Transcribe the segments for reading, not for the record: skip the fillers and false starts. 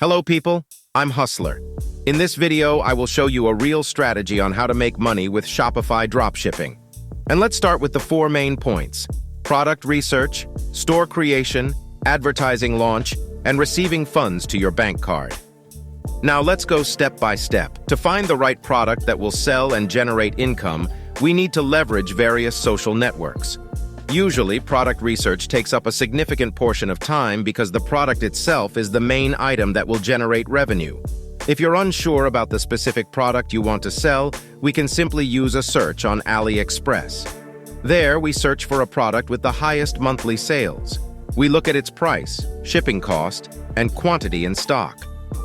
Hello people, I'm Hustler. In this video, I will show you a real strategy on how to make money with Shopify dropshipping. And let's start with the four main points: product research, store creation, advertising launch, and receiving funds to your bank card. Now let's go step by step. To find the right product that will sell and generate income, we need to leverage various social networks. Usually, product research takes up a significant portion of time because the product itself is the main item that will generate revenue. If you're unsure about the specific product you want to sell, we can simply use a search on AliExpress. There, we search for a product with the highest monthly sales. We look at its price, shipping cost, and quantity in stock.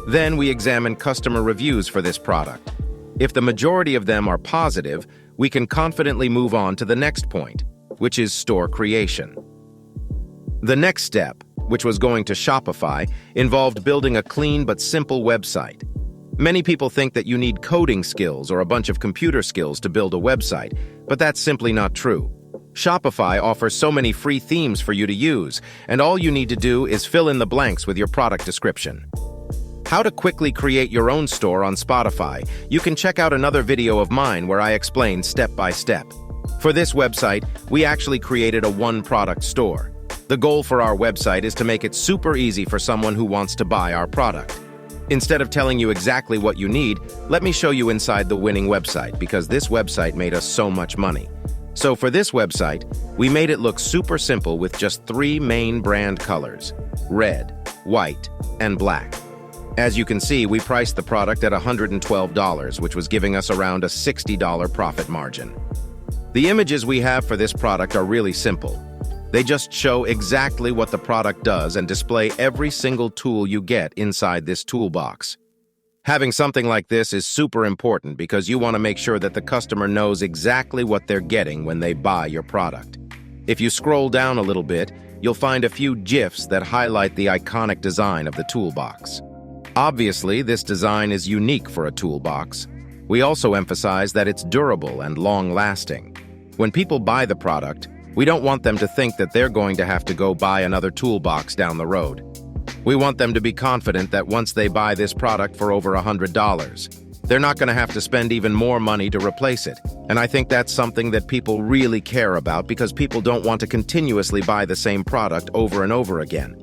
Then we examine customer reviews for this product. If the majority of them are positive, we can confidently move on to the next point, which is store creation. The next step, which was going to Shopify, involved building a clean but simple website. Many people think that you need coding skills or a bunch of computer skills to build a website, but that's simply not true. Shopify offers so many free themes for you to use, and all you need to do is fill in the blanks with your product description. How to quickly create your own store on Shopify. You can check out another video of mine where I explain step by step. For this website, we actually created a one-product store. The goal for our website is to make it super easy for someone who wants to buy our product. Instead of telling you exactly what you need, let me show you inside the winning website, because this website made us so much money. So for this website, we made it look super simple with just three main brand colors: red, white, and black. As you can see, we priced the product at $112, which was giving us around a $60 profit margin. The images we have for this product are really simple. They just show exactly what the product does and display every single tool you get inside this toolbox. Having something like this is super important because you want to make sure that the customer knows exactly what they're getting when they buy your product. If you scroll down a little bit, you'll find a few GIFs that highlight the iconic design of the toolbox. Obviously, this design is unique for a toolbox. We also emphasize that it's durable and long-lasting. When people buy the product, we don't want them to think that they're going to have to go buy another toolbox down the road. We want them to be confident that once they buy this product for over $100, they're not going to have to spend even more money to replace it. And I think that's something that people really care about because people don't want to continuously buy the same product over and over again.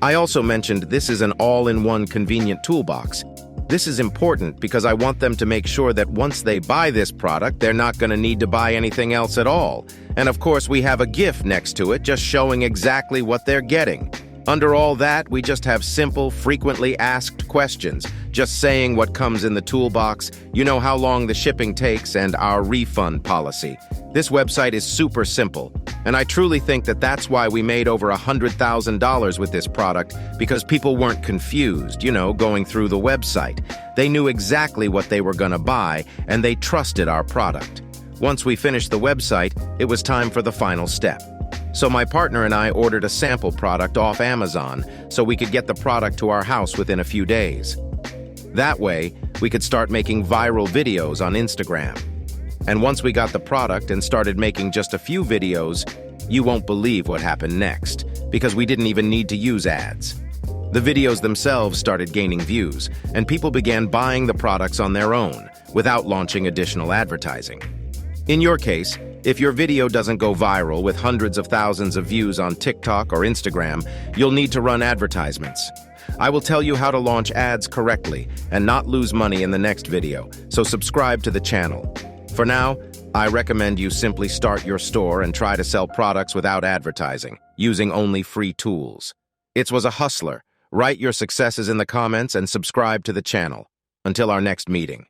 I also mentioned this is an all-in-one convenient toolbox. This is important because I want them to make sure that once they buy this product, they're not going to need to buy anything else at all. And of course, we have a GIF next to it just showing exactly what they're getting. Under all that, we just have simple, frequently asked questions, just saying what comes in the toolbox, you know how long the shipping takes, and our refund policy. This website is super simple, and I truly think that that's why we made over $100,000 with this product, because people weren't confused, going through the website. They knew exactly what they were going to buy, and they trusted our product. Once we finished the website, it was time for the final step. So my partner and I ordered a sample product off Amazon so we could get the product to our house within a few days. That way, we could start making viral videos on Instagram. And once we got the product and started making just a few videos, you won't believe what happened next, because we didn't even need to use ads. The videos themselves started gaining views, and people began buying the products on their own, without launching additional advertising. In your case, if your video doesn't go viral with hundreds of thousands of views on TikTok or Instagram, you'll need to run advertisements. I will tell you how to launch ads correctly and not lose money in the next video, so subscribe to the channel. For now, I recommend you simply start your store and try to sell products without advertising, using only free tools. It was a hustler. Write your successes in the comments and subscribe to the channel. Until our next meeting.